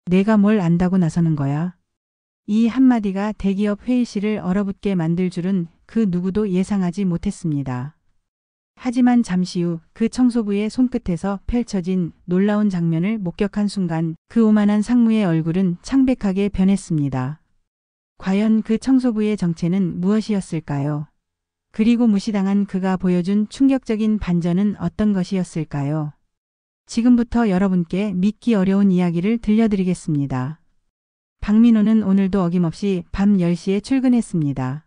내가 뭘 안다고 나서는 거야? 이 한마디가 대기업 회의실을 얼어붙게 만들 줄은 그 누구도 예상하지 못했습니다. 하지만 잠시 후 그 청소부의 손끝에서 펼쳐진 놀라운 장면을 목격한 순간 그 오만한 상무의 얼굴은 창백하게 변했습니다. 과연 그 청소부의 정체는 무엇이었을까요? 그리고 무시당한 그가 보여준 충격적인 반전은 어떤 것이었을까요? 지금부터 여러분께 믿기 어려운 이야기를 들려드리겠습니다. 박민호는 오늘도 어김없이 밤 10시에 출근했습니다.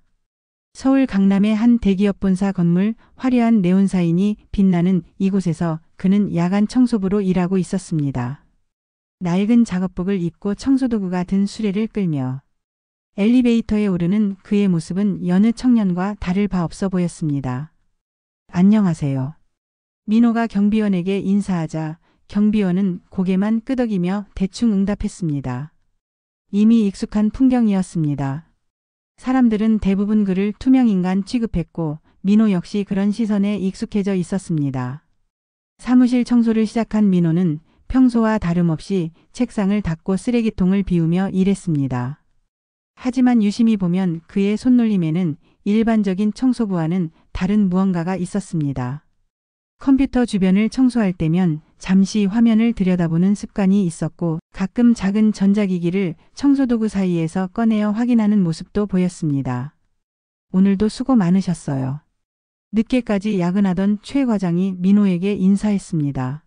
서울 강남의 한 대기업 본사 건물 화려한 네온사인이 빛나는 이곳에서 그는 야간 청소부로 일하고 있었습니다. 낡은 작업복을 입고 청소도구가 든 수레를 끌며 엘리베이터에 오르는 그의 모습은 여느 청년과 다를 바 없어 보였습니다. 안녕하세요. 민호가 경비원에게 인사하자 경비원은 고개만 끄덕이며 대충 응답했습니다. 이미 익숙한 풍경이었습니다. 사람들은 대부분 그를 투명인간 취급했고 민호 역시 그런 시선에 익숙해져 있었습니다. 사무실 청소를 시작한 민호는 평소와 다름없이 책상을 닦고 쓰레기통을 비우며 일했습니다. 하지만 유심히 보면 그의 손놀림에는 일반적인 청소부와는 다른 무언가가 있었습니다. 컴퓨터 주변을 청소할 때면 잠시 화면을 들여다보는 습관이 있었고 가끔 작은 전자기기를 청소도구 사이에서 꺼내어 확인하는 모습도 보였습니다. 오늘도 수고 많으셨어요. 늦게까지 야근하던 최 과장이 민호에게 인사했습니다.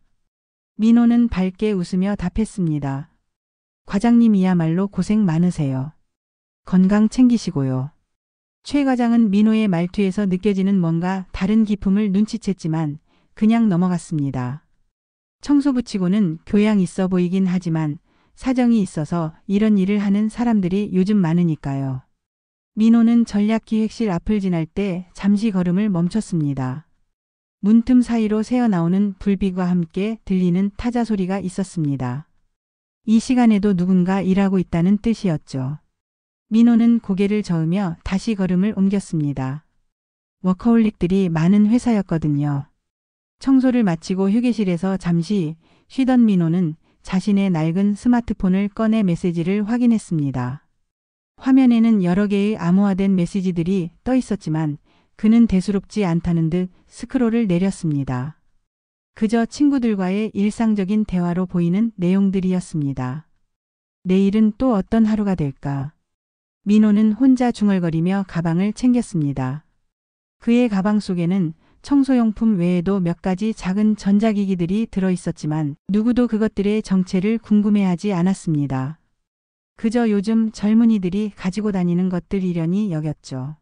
민호는 밝게 웃으며 답했습니다. 과장님이야말로 고생 많으세요. 건강 챙기시고요. 최 과장은 민호의 말투에서 느껴지는 뭔가 다른 기품을 눈치챘지만 그냥 넘어갔습니다. 청소부치고는 교양 있어 보이긴 하지만 사정이 있어서 이런 일을 하는 사람들이 요즘 많으니까요. 민호는 전략기획실 앞을 지날 때 잠시 걸음을 멈췄습니다. 문틈 사이로 새어나오는 불빛과 함께 들리는 타자 소리가 있었습니다. 이 시간에도 누군가 일하고 있다는 뜻이었죠. 민호는 고개를 저으며 다시 걸음을 옮겼습니다. 워커홀릭들이 많은 회사였거든요. 청소를 마치고 휴게실에서 잠시 쉬던 민호는 자신의 낡은 스마트폰을 꺼내 메시지를 확인했습니다. 화면에는 여러 개의 암호화된 메시지들이 떠 있었지만 그는 대수롭지 않다는 듯 스크롤을 내렸습니다. 그저 친구들과의 일상적인 대화로 보이는 내용들이었습니다. 내일은 또 어떤 하루가 될까? 민호는 혼자 중얼거리며 가방을 챙겼습니다. 그의 가방 속에는 청소용품 외에도 몇 가지 작은 전자기기들이 들어 있었지만 누구도 그것들의 정체를 궁금해하지 않았습니다. 그저 요즘 젊은이들이 가지고 다니는 것들이려니 여겼죠.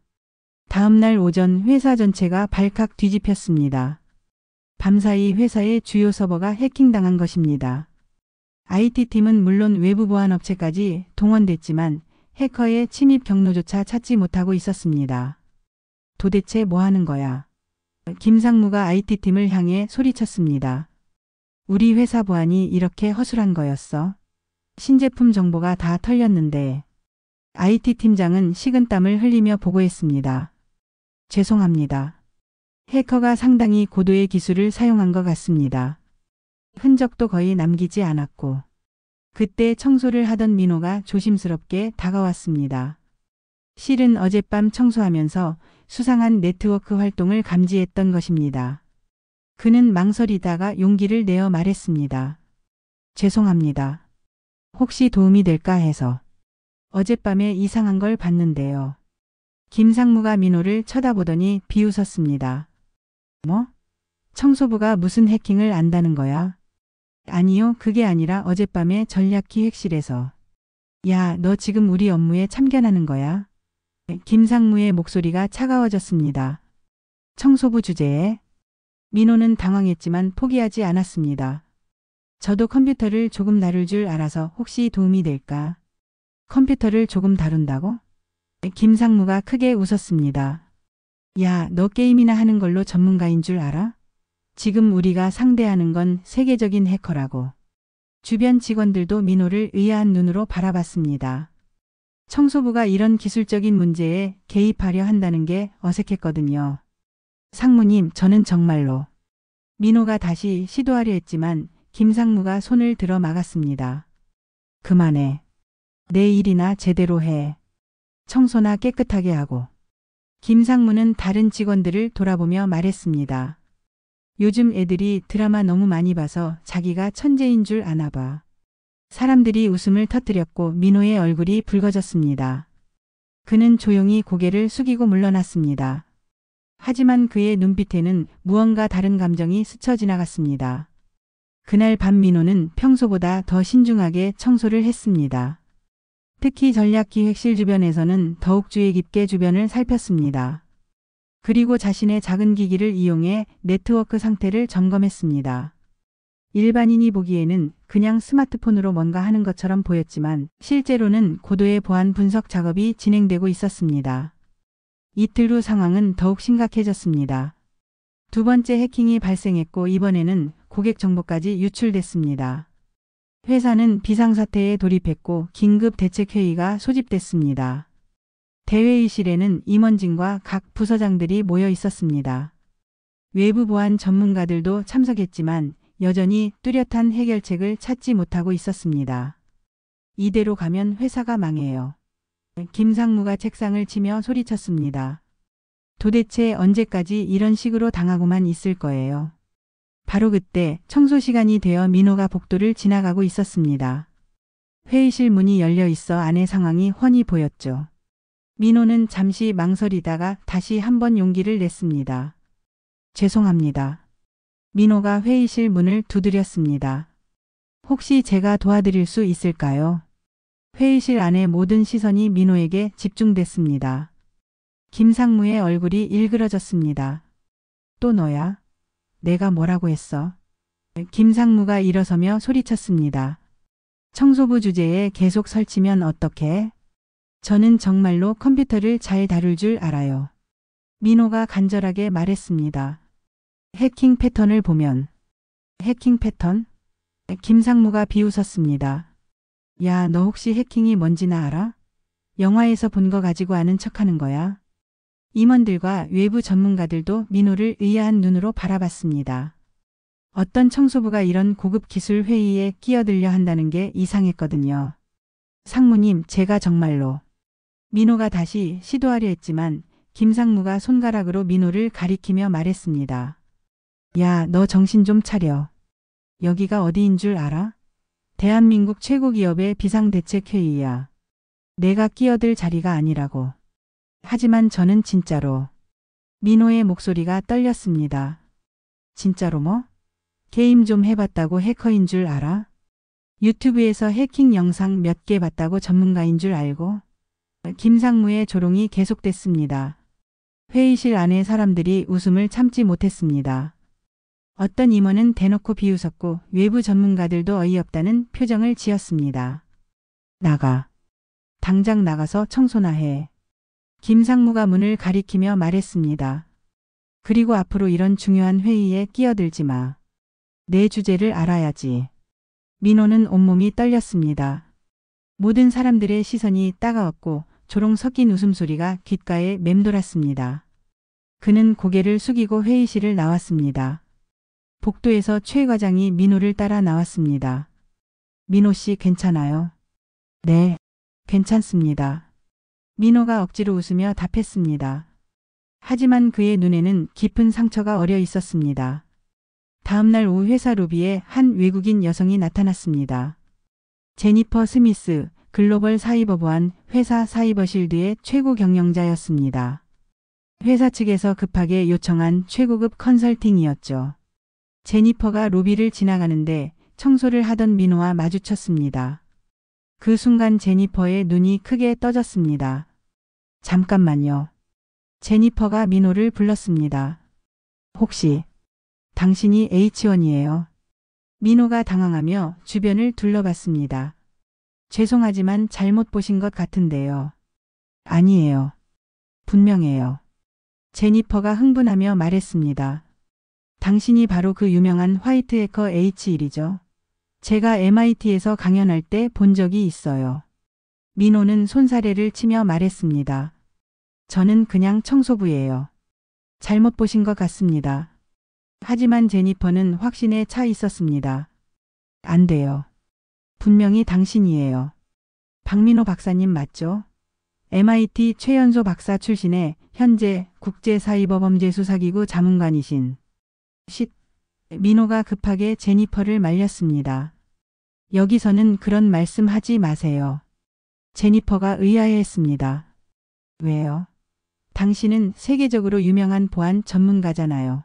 다음 날 오전 회사 전체가 발칵 뒤집혔습니다. 밤사이 회사의 주요 서버가 해킹당한 것입니다. IT팀은 물론 외부 보안 업체까지 동원됐지만 해커의 침입 경로조차 찾지 못하고 있었습니다. 도대체 뭐 하는 거야? 김상무가 IT팀을 향해 소리쳤습니다. 우리 회사 보안이 이렇게 허술한 거였어? 신제품 정보가 다 털렸는데. IT팀장은 식은땀을 흘리며 보고했습니다. 죄송합니다. 해커가 상당히 고도의 기술을 사용한 것 같습니다. 흔적도 거의 남기지 않았고. 그때 청소를 하던 민호가 조심스럽게 다가왔습니다. 실은 어젯밤 청소하면서 수상한 네트워크 활동을 감지했던 것입니다. 그는 망설이다가 용기를 내어 말했습니다. 죄송합니다. 혹시 도움이 될까 해서. 어젯밤에 이상한 걸 봤는데요. 김상무가 민호를 쳐다보더니 비웃었습니다. 뭐? 청소부가 무슨 해킹을 안다는 거야? 아니요, 그게 아니라 어젯밤에 전략기획실에서. 야, 너 지금 우리 업무에 참견하는 거야? 김상무의 목소리가 차가워졌습니다. 청소부 주제에? 민호는 당황했지만 포기하지 않았습니다. 저도 컴퓨터를 조금 다룰 줄 알아서 혹시 도움이 될까? 컴퓨터를 조금 다룬다고? 김상무가 크게 웃었습니다. 야, 너 게임이나 하는 걸로 전문가인 줄 알아? 지금 우리가 상대하는 건 세계적인 해커라고. 주변 직원들도 민호를 의아한 눈으로 바라봤습니다. 청소부가 이런 기술적인 문제에 개입하려 한다는 게 어색했거든요. 상무님, 저는 정말로. 민호가 다시 시도하려 했지만 김상무가 손을 들어 막았습니다. 그만해. 내 일이나 제대로 해. 청소나 깨끗하게 하고. 김상무는 다른 직원들을 돌아보며 말했습니다. 요즘 애들이 드라마 너무 많이 봐서 자기가 천재인 줄 아나 봐. 사람들이 웃음을 터뜨렸고 민호의 얼굴이 붉어졌습니다. 그는 조용히 고개를 숙이고 물러났습니다. 하지만 그의 눈빛에는 무언가 다른 감정이 스쳐 지나갔습니다. 그날 밤 민호는 평소보다 더 신중하게 청소를 했습니다. 특히 전략기획실 주변에서는 더욱 주의 깊게 주변을 살폈습니다. 그리고 자신의 작은 기기를 이용해 네트워크 상태를 점검했습니다. 일반인이 보기에는 그냥 스마트폰으로 뭔가 하는 것처럼 보였지만 실제로는 고도의 보안 분석 작업이 진행되고 있었습니다. 이틀 후 상황은 더욱 심각해졌습니다. 두 번째 해킹이 발생했고 이번에는 고객 정보까지 유출됐습니다. 회사는 비상사태에 돌입했고 긴급 대책회의가 소집됐습니다. 대회의실에는 임원진과 각 부서장들이 모여 있었습니다. 외부 보안 전문가들도 참석했지만 여전히 뚜렷한 해결책을 찾지 못하고 있었습니다. 이대로 가면 회사가 망해요. 김상무가 책상을 치며 소리쳤습니다. 도대체 언제까지 이런 식으로 당하고만 있을 거예요. 바로 그때 청소 시간이 되어 민호가 복도를 지나가고 있었습니다. 회의실 문이 열려 있어 안의 상황이 훤히 보였죠. 민호는 잠시 망설이다가 다시 한번 용기를 냈습니다. 죄송합니다. 민호가 회의실 문을 두드렸습니다. 혹시 제가 도와드릴 수 있을까요? 회의실 안의 모든 시선이 민호에게 집중됐습니다. 김상무의 얼굴이 일그러졌습니다. 또 너야? 내가 뭐라고 했어? 김상무가 일어서며 소리쳤습니다. 청소부 주제에 계속 설치면 어떡해? 저는 정말로 컴퓨터를 잘 다룰 줄 알아요. 민호가 간절하게 말했습니다. 해킹 패턴을 보면. 해킹 패턴? 김상무가 비웃었습니다. 야, 너 혹시 해킹이 뭔지나 알아? 영화에서 본 거 가지고 아는 척하는 거야. 임원들과 외부 전문가들도 민호를 의아한 눈으로 바라봤습니다. 어떤 청소부가 이런 고급 기술 회의에 끼어들려 한다는 게 이상했거든요. 상무님, 제가 정말로. 민호가 다시 시도하려 했지만 김상무가 손가락으로 민호를 가리키며 말했습니다. 야, 너 정신 좀 차려. 여기가 어디인 줄 알아? 대한민국 최고 기업의 비상대책회의야. 내가 끼어들 자리가 아니라고. 하지만 저는 진짜로. 민호의 목소리가 떨렸습니다. 진짜로 뭐? 게임 좀 해봤다고 해커인 줄 알아? 유튜브에서 해킹 영상 몇 개 봤다고 전문가인 줄 알고? 김상무의 조롱이 계속됐습니다. 회의실 안의 사람들이 웃음을 참지 못했습니다. 어떤 임원은 대놓고 비웃었고 외부 전문가들도 어이없다는 표정을 지었습니다. 나가. 당장 나가서 청소나 해. 김상무가 문을 가리키며 말했습니다. 그리고 앞으로 이런 중요한 회의에 끼어들지 마. 내 주제를 알아야지. 민호는 온몸이 떨렸습니다. 모든 사람들의 시선이 따가웠고 조롱 섞인 웃음소리가 귓가에 맴돌았습니다. 그는 고개를 숙이고 회의실을 나왔습니다. 복도에서 최 과장이 민호를 따라 나왔습니다. 민호 씨 괜찮아요? 네, 괜찮습니다. 민호가 억지로 웃으며 답했습니다. 하지만 그의 눈에는 깊은 상처가 어려 있었습니다. 다음날 오후 회사 로비에 한 외국인 여성이 나타났습니다. 제니퍼 스미스, 글로벌 사이버 보안 회사 사이버실드의 최고 경영자였습니다. 회사 측에서 급하게 요청한 최고급 컨설팅이었죠. 제니퍼가 로비를 지나가는데 청소를 하던 민호와 마주쳤습니다. 그 순간 제니퍼의 눈이 크게 떠졌습니다. 잠깐만요. 제니퍼가 민호를 불렀습니다. 혹시 당신이 H1이에요? 민호가 당황하며 주변을 둘러봤습니다. 죄송하지만 잘못 보신 것 같은데요. 아니에요. 분명해요. 제니퍼가 흥분하며 말했습니다. 당신이 바로 그 유명한 화이트 해커 H1이죠. 제가 MIT에서 강연할 때 본 적이 있어요. 민호는 손사래를 치며 말했습니다. 저는 그냥 청소부예요. 잘못 보신 것 같습니다. 하지만 제니퍼는 확신에 차 있었습니다. 안 돼요. 분명히 당신이에요. 박민호 박사님 맞죠? MIT 최연소 박사 출신의 현재 국제사이버범죄수사기구 자문관이신. 민호가 급하게 제니퍼를 말렸습니다. 여기서는 그런 말씀 하지 마세요. 제니퍼가 의아해했습니다. 왜요? 당신은 세계적으로 유명한 보안 전문가잖아요.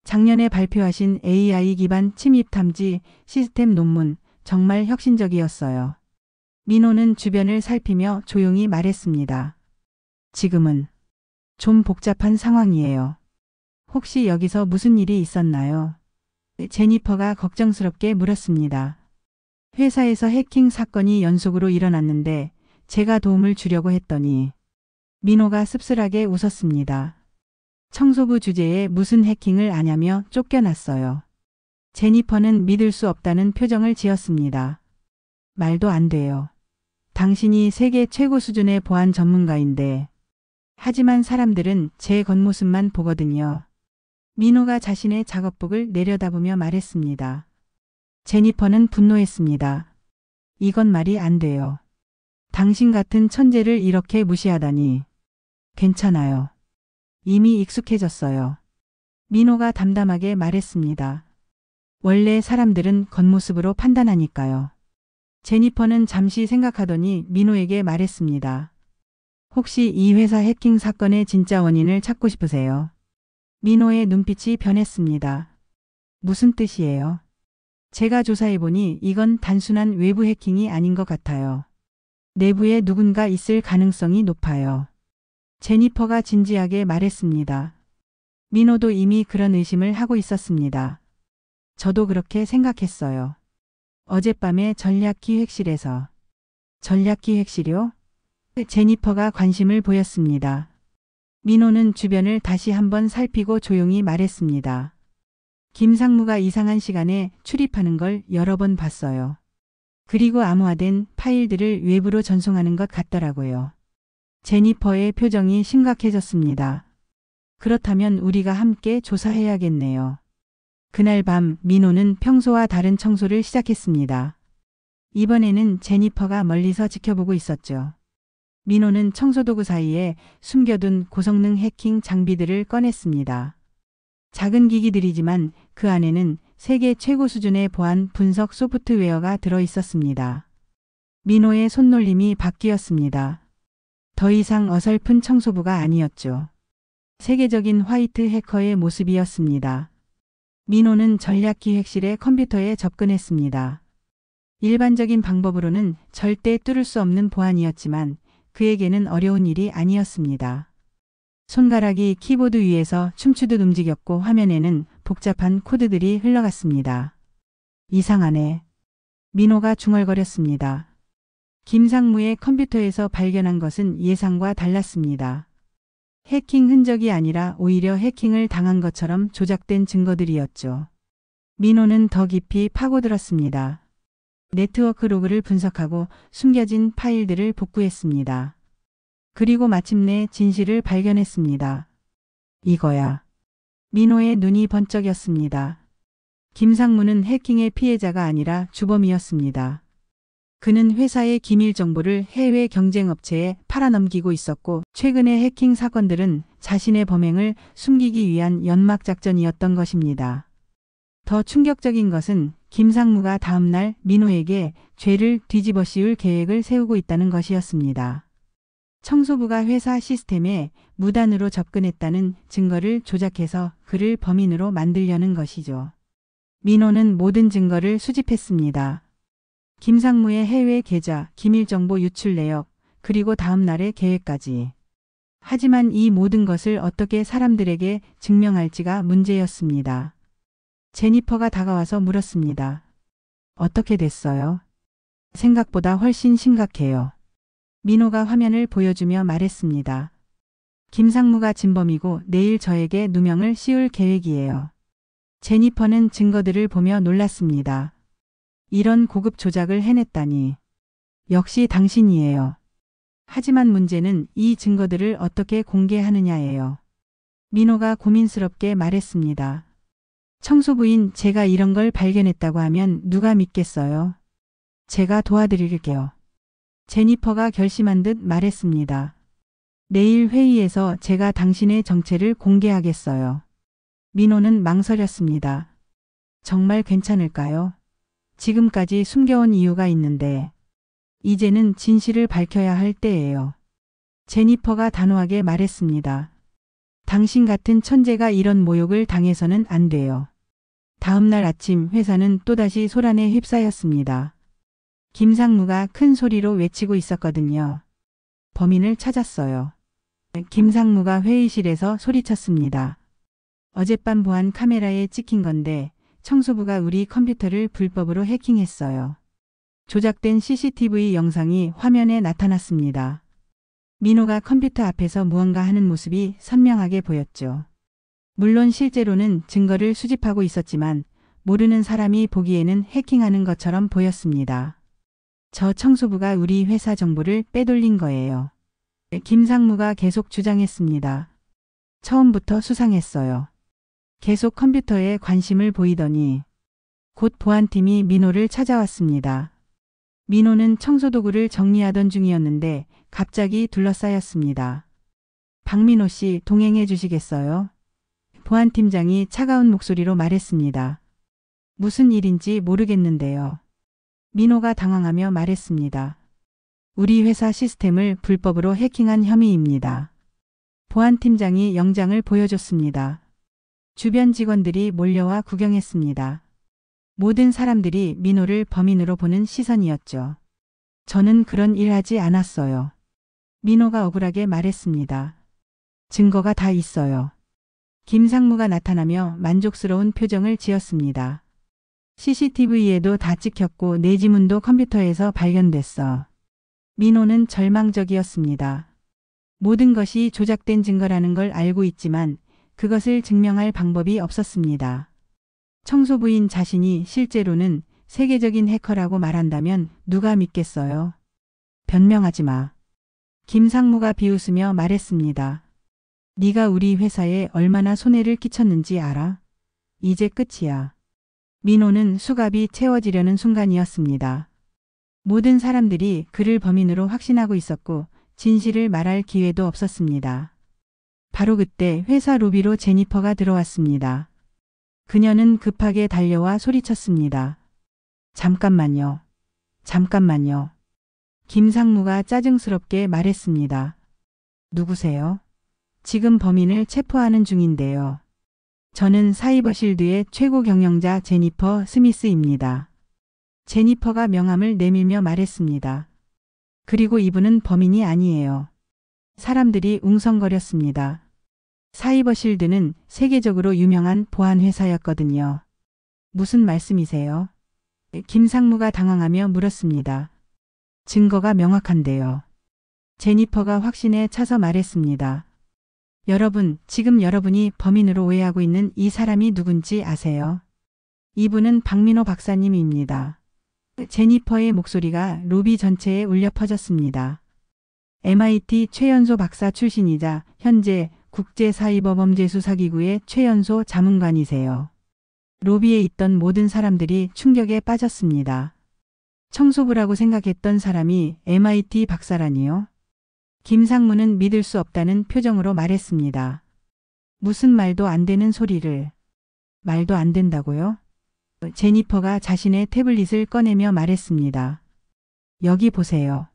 작년에 발표하신 AI 기반 침입 탐지 시스템 논문 정말 혁신적이었어요. 민호는 주변을 살피며 조용히 말했습니다. 지금은 좀 복잡한 상황이에요. 혹시 여기서 무슨 일이 있었나요? 제니퍼가 걱정스럽게 물었습니다. 회사에서 해킹 사건이 연속으로 일어났는데 제가 도움을 주려고 했더니 민호가 씁쓸하게 웃었습니다. 청소부 주제에 무슨 해킹을 아냐며 쫓겨났어요. 제니퍼는 믿을 수 없다는 표정을 지었습니다. 말도 안 돼요. 당신이 세계 최고 수준의 보안 전문가인데. 하지만 사람들은 제 겉모습만 보거든요. 민호가 자신의 작업복을 내려다보며 말했습니다. 제니퍼는 분노했습니다. 이건 말이 안 돼요. 당신 같은 천재를 이렇게 무시하다니. 괜찮아요. 이미 익숙해졌어요. 민호가 담담하게 말했습니다. 원래 사람들은 겉모습으로 판단하니까요. 제니퍼는 잠시 생각하더니 민호에게 말했습니다. 혹시 이 회사 해킹 사건의 진짜 원인을 찾고 싶으세요? 민호의 눈빛이 변했습니다. 무슨 뜻이에요? 제가 조사해보니 이건 단순한 외부 해킹이 아닌 것 같아요. 내부에 누군가 있을 가능성이 높아요. 제니퍼가 진지하게 말했습니다. 민호도 이미 그런 의심을 하고 있었습니다. 저도 그렇게 생각했어요. 어젯밤에 전략기획실에서. 전략기획실이요? 제니퍼가 관심을 보였습니다. 민호는 주변을 다시 한번 살피고 조용히 말했습니다. 김상무가 이상한 시간에 출입하는 걸 여러 번 봤어요. 그리고 암호화된 파일들을 외부로 전송하는 것 같더라고요. 제니퍼의 표정이 심각해졌습니다. 그렇다면 우리가 함께 조사해야겠네요. 그날 밤 민호는 평소와 다른 청소를 시작했습니다. 이번에는 제니퍼가 멀리서 지켜보고 있었죠. 민호는 청소도구 사이에 숨겨둔 고성능 해킹 장비들을 꺼냈습니다. 작은 기기들이지만 그 안에는 세계 최고 수준의 보안 분석 소프트웨어가 들어 있었습니다. 민호의 손놀림이 바뀌었습니다. 더 이상 어설픈 청소부가 아니었죠. 세계적인 화이트 해커의 모습이었습니다. 민호는 전략기획실의 컴퓨터에 접근했습니다. 일반적인 방법으로는 절대 뚫을 수 없는 보안이었지만 그에게는 어려운 일이 아니었습니다. 손가락이 키보드 위에서 춤추듯 움직였고 화면에는 복잡한 코드들이 흘러갔습니다. 이상하네. 민호가 중얼거렸습니다. 김상무의 컴퓨터에서 발견한 것은 예상과 달랐습니다. 해킹 흔적이 아니라 오히려 해킹을 당한 것처럼 조작된 증거들이었죠. 민호는 더 깊이 파고들었습니다. 네트워크 로그를 분석하고 숨겨진 파일들을 복구했습니다. 그리고 마침내 진실을 발견했습니다. 이거야. 민호의 눈이 번쩍였습니다. 김상무는 해킹의 피해자가 아니라 주범이었습니다. 그는 회사의 기밀 정보를 해외 경쟁업체에 팔아넘기고 있었고 최근의 해킹 사건들은 자신의 범행을 숨기기 위한 연막작전이었던 것입니다. 더 충격적인 것은 김상무가 다음날 민호에게 죄를 뒤집어 씌울 계획을 세우고 있다는 것이었습니다. 청소부가 회사 시스템에 무단으로 접근했다는 증거를 조작해서 그를 범인으로 만들려는 것이죠. 민호는 모든 증거를 수집했습니다. 김상무의 해외 계좌, 기밀정보 유출 내역, 그리고 다음 날의 계획까지. 하지만 이 모든 것을 어떻게 사람들에게 증명할지가 문제였습니다. 제니퍼가 다가와서 물었습니다. 어떻게 됐어요? 생각보다 훨씬 심각해요. 민호가 화면을 보여주며 말했습니다. 김상무가 진범이고 내일 저에게 누명을 씌울 계획이에요. 제니퍼는 증거들을 보며 놀랐습니다. 이런 고급 조작을 해냈다니. 역시 당신이에요. 하지만 문제는 이 증거들을 어떻게 공개하느냐예요. 민호가 고민스럽게 말했습니다. 청소부인 제가 이런 걸 발견했다고 하면 누가 믿겠어요? 제가 도와드릴게요. 제니퍼가 결심한 듯 말했습니다. 내일 회의에서 제가 당신의 정체를 공개하겠어요. 민호는 망설였습니다. 정말 괜찮을까요? 지금까지 숨겨온 이유가 있는데 이제는 진실을 밝혀야 할 때예요. 제니퍼가 단호하게 말했습니다. 당신 같은 천재가 이런 모욕을 당해서는 안 돼요. 다음 날 아침 회사는 또다시 소란에 휩싸였습니다. 김상무가 큰 소리로 외치고 있었거든요. 범인을 찾았어요. 김상무가 회의실에서 소리쳤습니다. 어젯밤 보안 카메라에 찍힌 건데 청소부가 우리 컴퓨터를 불법으로 해킹했어요. 조작된 CCTV 영상이 화면에 나타났습니다. 민호가 컴퓨터 앞에서 무언가 하는 모습이 선명하게 보였죠. 물론 실제로는 증거를 수집하고 있었지만 모르는 사람이 보기에는 해킹하는 것처럼 보였습니다. 저 청소부가 우리 회사 정보를 빼돌린 거예요. 김상무가 계속 주장했습니다. 처음부터 수상했어요. 계속 컴퓨터에 관심을 보이더니 곧 보안팀이 민호를 찾아왔습니다. 민호는 청소도구를 정리하던 중이었는데 갑자기 둘러싸였습니다. 박민호 씨 동행해 주시겠어요? 보안팀장이 차가운 목소리로 말했습니다. 무슨 일인지 모르겠는데요. 민호가 당황하며 말했습니다. 우리 회사 시스템을 불법으로 해킹한 혐의입니다. 보안팀장이 영장을 보여줬습니다. 주변 직원들이 몰려와 구경했습니다. 모든 사람들이 민호를 범인으로 보는 시선이었죠. 저는 그런 일 하지 않았어요. 민호가 억울하게 말했습니다. 증거가 다 있어요. 김상무가 나타나며 만족스러운 표정을 지었습니다. CCTV에도 다 찍혔고 내 지문도 컴퓨터에서 발견됐어. 민호는 절망적이었습니다. 모든 것이 조작된 증거라는 걸 알고 있지만 그것을 증명할 방법이 없었습니다. 청소부인 자신이 실제로는 세계적인 해커라고 말한다면 누가 믿겠어요? 변명하지 마. 김상무가 비웃으며 말했습니다. 네가 우리 회사에 얼마나 손해를 끼쳤는지 알아? 이제 끝이야. 민호는 수갑이 채워지려는 순간이었습니다. 모든 사람들이 그를 범인으로 확신하고 있었고 진실을 말할 기회도 없었습니다. 바로 그때 회사 로비로 제니퍼가 들어왔습니다. 그녀는 급하게 달려와 소리쳤습니다. 잠깐만요. 잠깐만요. 김상무가 짜증스럽게 말했습니다. 누구세요? 지금 범인을 체포하는 중인데요. 저는 사이버실드의 최고 경영자 제니퍼 스미스입니다. 제니퍼가 명함을 내밀며 말했습니다. 그리고 이분은 범인이 아니에요. 사람들이 웅성거렸습니다. 사이버실드는 세계적으로 유명한 보안 회사였거든요. 무슨 말씀이세요? 김상무가 당황하며 물었습니다. 증거가 명확한데요. 제니퍼가 확신에 차서 말했습니다. 여러분, 지금 여러분이 범인으로 오해하고 있는 이 사람이 누군지 아세요? 이분은 박민호 박사님입니다. 제니퍼의 목소리가 로비 전체에 울려 퍼졌습니다. MIT 최연소 박사 출신이자 현재 국제사이버범죄수사기구의 최연소 자문관이세요. 로비에 있던 모든 사람들이 충격에 빠졌습니다. 청소부라고 생각했던 사람이 MIT 박사라니요? 김상무는 믿을 수 없다는 표정으로 말했습니다. 무슨 말도 안 되는 소리를. 말도 안 된다고요? 제니퍼가 자신의 태블릿을 꺼내며 말했습니다. 여기 보세요.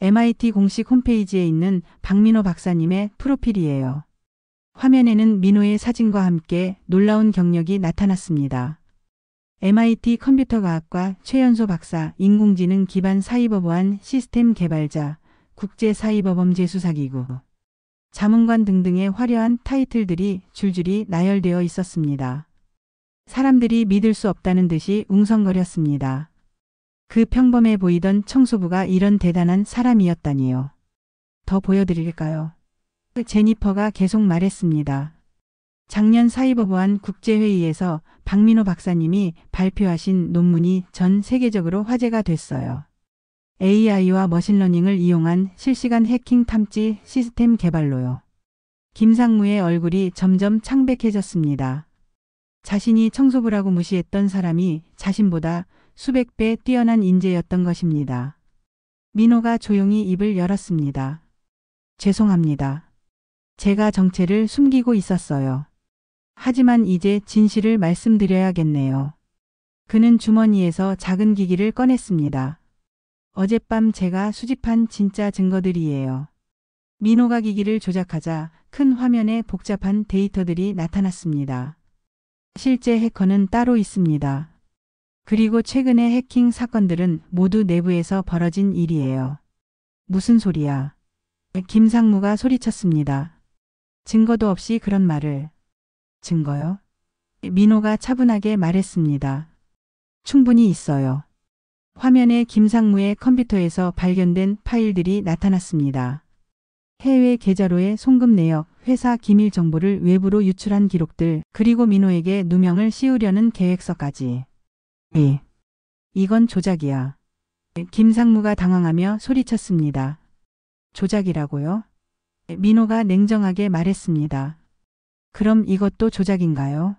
MIT 공식 홈페이지에 있는 박민호 박사님의 프로필이에요. 화면에는 민호의 사진과 함께 놀라운 경력이 나타났습니다. MIT 컴퓨터과학과 최연소 박사, 인공지능 기반 사이버보안 시스템 개발자, 국제사이버범죄수사기구, 자문관 등등의 화려한 타이틀들이 줄줄이 나열되어 있었습니다. 사람들이 믿을 수 없다는 듯이 웅성거렸습니다. 그 평범해 보이던 청소부가 이런 대단한 사람이었다니요. 더 보여드릴까요? 제니퍼가 계속 말했습니다. 작년 사이버보안 국제회의에서 박민호 박사님이 발표하신 논문이 전 세계적으로 화제가 됐어요. AI와 머신러닝을 이용한 실시간 해킹 탐지 시스템 개발로요. 김상무의 얼굴이 점점 창백해졌습니다. 자신이 청소부라고 무시했던 사람이 자신보다 수백 배 뛰어난 인재였던 것입니다. 민호가 조용히 입을 열었습니다. 죄송합니다. 제가 정체를 숨기고 있었어요. 하지만 이제 진실을 말씀드려야겠네요. 그는 주머니에서 작은 기기를 꺼냈습니다. 어젯밤 제가 수집한 진짜 증거들이에요. 민호가 기기를 조작하자 큰 화면에 복잡한 데이터들이 나타났습니다. 실제 해커는 따로 있습니다. 그리고 최근의 해킹 사건들은 모두 내부에서 벌어진 일이에요. 무슨 소리야? 김상무가 소리쳤습니다. 증거도 없이 그런 말을. 증거요? 민호가 차분하게 말했습니다. 충분히 있어요. 화면에 김상무의 컴퓨터에서 발견된 파일들이 나타났습니다. 해외 계좌로의 송금 내역, 회사 기밀 정보를 외부로 유출한 기록들, 그리고 민호에게 누명을 씌우려는 계획서까지. 이건 조작이야. 김상무가 당황하며 소리쳤습니다. 조작이라고요? 민호가 냉정하게 말했습니다. 그럼 이것도 조작인가요?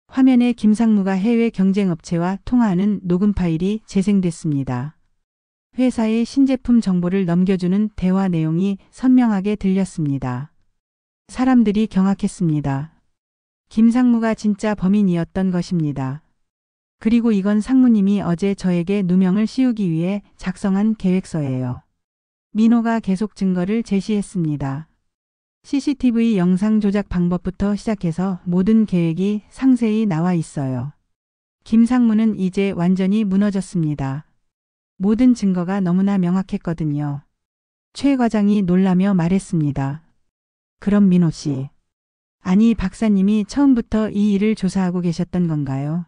화면에 김상무가 해외 경쟁업체와 통화하는 녹음 파일이 재생됐습니다. 회사의 신제품 정보를 넘겨주는 대화 내용이 선명하게 들렸습니다. 사람들이 경악했습니다. 김상무가 진짜 범인이었던 것입니다. 그리고 이건 상무님이 어제 저에게 누명을 씌우기 위해 작성한 계획서예요. 민호가 계속 증거를 제시했습니다. CCTV 영상 조작 방법부터 시작해서 모든 계획이 상세히 나와 있어요. 김상무는 이제 완전히 무너졌습니다. 모든 증거가 너무나 명확했거든요. 최 과장이 놀라며 말했습니다. 그럼 민호 씨. 아니, 박사님이 처음부터 이 일을 조사하고 계셨던 건가요?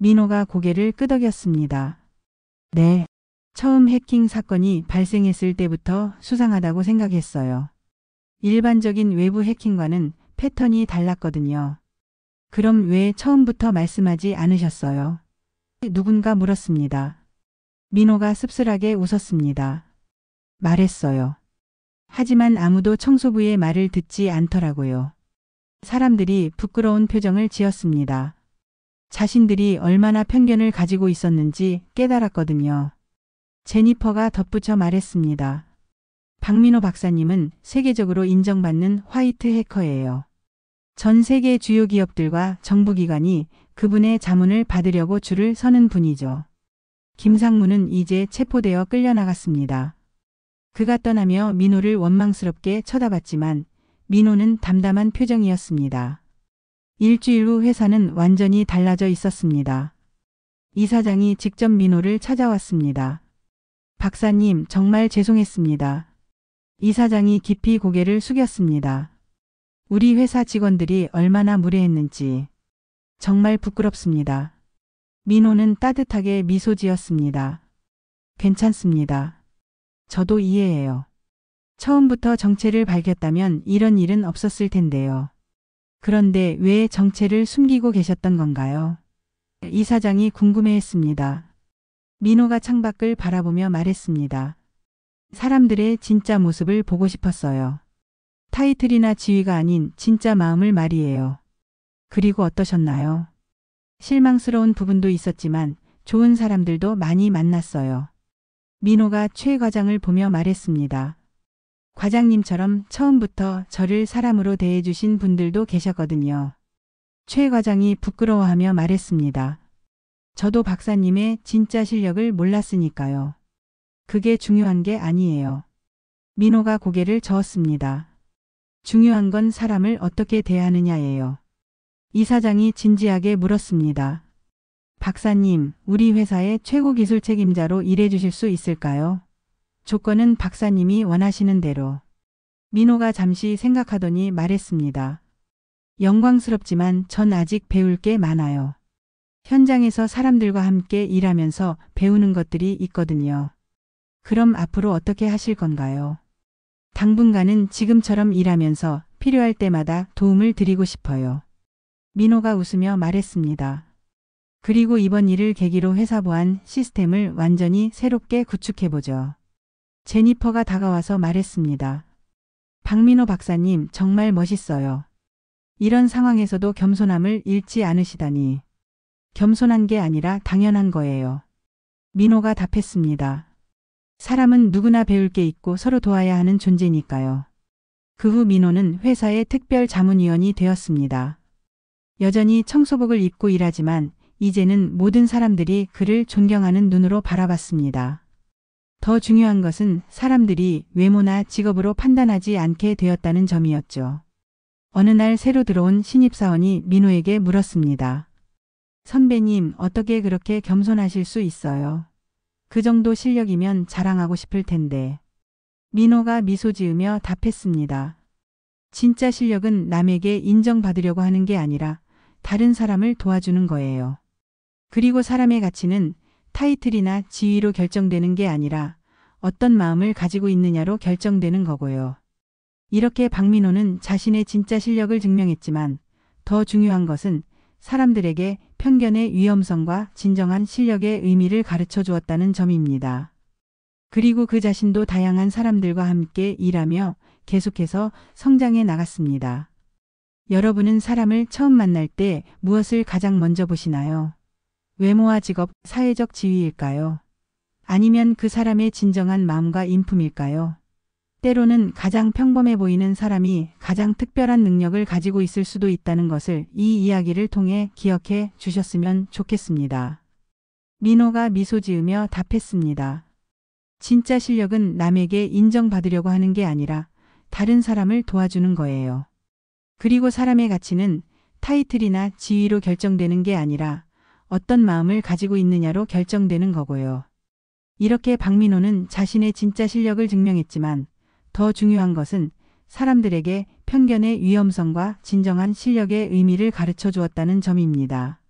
민호가 고개를 끄덕였습니다. 네. 처음 해킹 사건이 발생했을 때부터 수상하다고 생각했어요. 일반적인 외부 해킹과는 패턴이 달랐거든요. 그럼 왜 처음부터 말씀하지 않으셨어요? 누군가 물었습니다. 민호가 씁쓸하게 웃었습니다. 말했어요. 하지만 아무도 청소부의 말을 듣지 않더라고요. 사람들이 부끄러운 표정을 지었습니다. 자신들이 얼마나 편견을 가지고 있었는지 깨달았거든요. 제니퍼가 덧붙여 말했습니다. 박민호 박사님은 세계적으로 인정받는 화이트 해커예요. 전 세계 주요 기업들과 정부기관이 그분의 자문을 받으려고 줄을 서는 분이죠. 김상무는 이제 체포되어 끌려나갔습니다. 그가 떠나며 민호를 원망스럽게 쳐다봤지만 민호는 담담한 표정이었습니다. 일주일 후 회사는 완전히 달라져 있었습니다. 이사장이 직접 민호를 찾아왔습니다. 박사님, 정말 죄송했습니다. 이사장이 깊이 고개를 숙였습니다. 우리 회사 직원들이 얼마나 무례했는지 정말 부끄럽습니다. 민호는 따뜻하게 미소 지었습니다. 괜찮습니다. 저도 이해해요. 처음부터 정체를 밝혔다면 이런 일은 없었을 텐데요. 그런데 왜 정체를 숨기고 계셨던 건가요? 이사장이 궁금해했습니다. 민호가 창밖을 바라보며 말했습니다. 사람들의 진짜 모습을 보고 싶었어요. 타이틀이나 지위가 아닌 진짜 마음을 말이에요. 그리고 어떠셨나요? 실망스러운 부분도 있었지만 좋은 사람들도 많이 만났어요. 민호가 최 과장을 보며 말했습니다. 과장님처럼 처음부터 저를 사람으로 대해주신 분들도 계셨거든요. 최 과장이 부끄러워하며 말했습니다. 저도 박사님의 진짜 실력을 몰랐으니까요. 그게 중요한 게 아니에요. 민호가 고개를 저었습니다. 중요한 건 사람을 어떻게 대하느냐예요. 이사장이 진지하게 물었습니다. 박사님, 우리 회사의 최고 기술 책임자로 일해 주실 수 있을까요? 조건은 박사님이 원하시는 대로. 민호가 잠시 생각하더니 말했습니다. 영광스럽지만 전 아직 배울 게 많아요. 현장에서 사람들과 함께 일하면서 배우는 것들이 있거든요. 그럼 앞으로 어떻게 하실 건가요? 당분간은 지금처럼 일하면서 필요할 때마다 도움을 드리고 싶어요. 민호가 웃으며 말했습니다. 그리고 이번 일을 계기로 회사 보안 시스템을 완전히 새롭게 구축해보죠. 제니퍼가 다가와서 말했습니다. 박민호 박사님 정말 멋있어요. 이런 상황에서도 겸손함을 잃지 않으시다니. 겸손한 게 아니라 당연한 거예요. 민호가 답했습니다. 사람은 누구나 배울 게 있고 서로 도와야 하는 존재니까요. 그 후 민호는 회사의 특별 자문위원이 되었습니다. 여전히 청소복을 입고 일하지만 이제는 모든 사람들이 그를 존경하는 눈으로 바라봤습니다. 더 중요한 것은 사람들이 외모나 직업으로 판단하지 않게 되었다는 점이었죠. 어느 날 새로 들어온 신입사원이 민호에게 물었습니다. 선배님, 어떻게 그렇게 겸손하실 수 있어요? 그 정도 실력이면 자랑하고 싶을 텐데. 민호가 미소 지으며 답했습니다. 진짜 실력은 남에게 인정받으려고 하는 게 아니라 다른 사람을 도와주는 거예요. 그리고 사람의 가치는 타이틀이나 지위로 결정되는 게 아니라 어떤 마음을 가지고 있느냐로 결정되는 거고요. 이렇게 박민호는 자신의 진짜 실력을 증명했지만 더 중요한 것은 사람들에게 편견의 위험성과 진정한 실력의 의미를 가르쳐 주었다는 점입니다. 그리고 그 자신도 다양한 사람들과 함께 일하며 계속해서 성장해 나갔습니다. 여러분은 사람을 처음 만날 때 무엇을 가장 먼저 보시나요? 외모와 직업, 사회적 지위일까요? 아니면 그 사람의 진정한 마음과 인품일까요? 때로는 가장 평범해 보이는 사람이 가장 특별한 능력을 가지고 있을 수도 있다는 것을 이 이야기를 통해 기억해 주셨으면 좋겠습니다. 민호가 미소 지으며 답했습니다. 진짜 실력은 남에게 인정받으려고 하는 게 아니라 다른 사람을 도와주는 거예요. 그리고 사람의 가치는 타이틀이나 지위로 결정되는 게 아니라 어떤 마음을 가지고 있느냐로 결정되는 거고요. 이렇게 박민호는 자신의 진짜 실력을 증명했지만 더 중요한 것은 사람들에게 편견의 위험성과 진정한 실력의 의미를 가르쳐 주었다는 점입니다.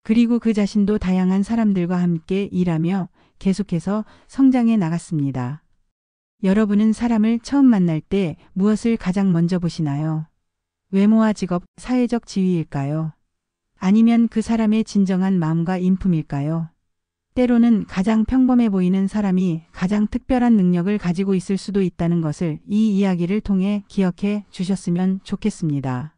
그리고 그 자신도 다양한 사람들과 함께 일하며 계속해서 성장해 나갔습니다. 여러분은 사람을 처음 만날 때 무엇을 가장 먼저 보시나요? 외모와 직업, 사회적 지위일까요? 아니면 그 사람의 진정한 마음과 인품일까요? 때로는 가장 평범해 보이는 사람이 가장 특별한 능력을 가지고 있을 수도 있다는 것을 이 이야기를 통해 기억해 주셨으면 좋겠습니다.